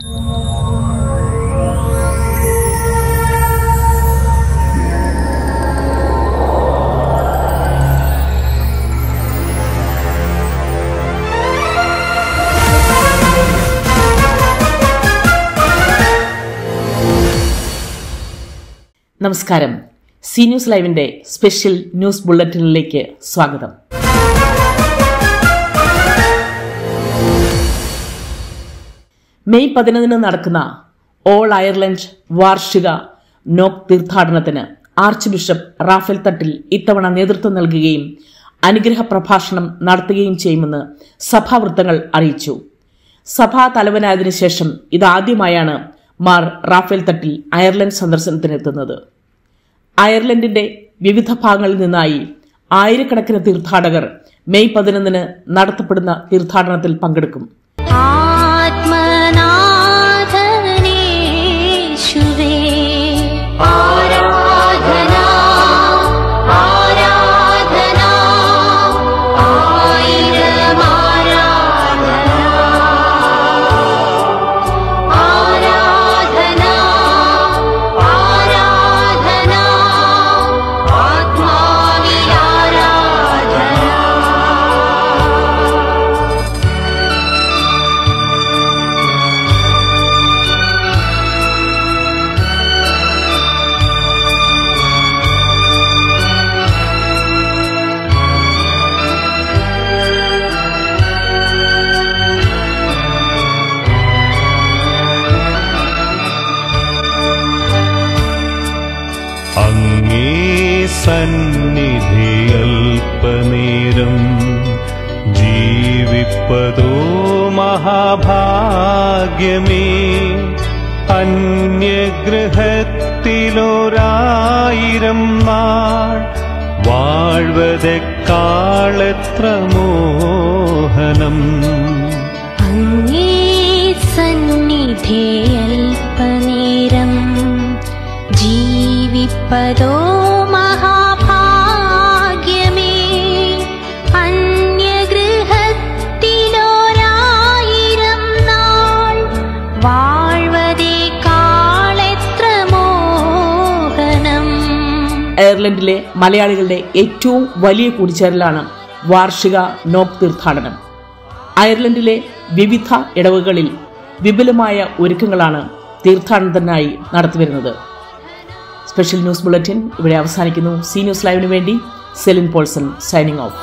നമസ്കാരം. C news ലൈവിന്റെ special news ബുള്ളറ്റിനിലേക്ക് സ്വാഗതം. May 11 നടക്കുന്ന ഓൾ അയർലൻഡ് വാർഷിക നോക് തീർത്ഥാടനത്തിന് ആർച്ച് ബിഷപ്പ് റാഫേൽ തട്ടിൽ ഇത്തവണ നേതൃത്വം നൽകുകയും അനുഗ്രഹ പ്രഭാഷണം നടത്തുകയും ചെയ്യുമെന്ന് സഭാവൃത്തങ്ങൾ അറിയിച്ചു. സഭാ തലവനായതിനു ശേഷം ഇതാദ്യമായാണ് മാർ റാഫേൽ തട്ടിൽ അയർലൻഡ് സന്ദർശനത്തിനെത്തുന്നത്. അയർലൻഡിന്റെ വിവിധ ഭാഗങ്ങളിൽ നിന്നായി ആയിരക്കണക്കിന് തീർത്ഥാടകർ മെയ് 11 നടത്തപ്പെടുന്ന തീർത്ഥാടനത്തിൽ പങ്കെടുക്കും. സന്നിധിയൽപനേരം ജീവിപ്പതോ മഹാഭാഗ്യമേ. അന്യഗൃഹത്തിലൊരായിരം നാൾ വാഴ്വതെക്കാളെത്ര മോഹനം. അങ്ങേ സന്നിധിയൽപനേരം ജീവിപ്പതോ മഹാഭാഗ്യമേ. അന്യഗൃഹത്തിലൊരായിരം നാൾ വാഴ്വതേക്കാളെത്ര മോഹനം. അയർലൻഡിലെ മലയാളികളുടെ ഏറ്റവും വലിയ കൂടിച്ചേരലാണ് വാർഷിക നോക് തീർത്ഥാടനം. അയർലൻഡിലെ വിവിധ ഇടവകളിൽ വിപുലമായ ഒരുക്കങ്ങളാണ് തീർത്ഥാടനത്തിനായി നടത്തിവരുന്നത്. സ്പെഷ്യൽ ന്യൂസ് ബുള്ളറ്റിൻ ഇവിടെ അവസാനിക്കുന്നു. സി ന്യൂസ് ലൈവിന് വേണ്ടി സെലിൻ പോൾസൺ സൈനിങ് ഓഫ്.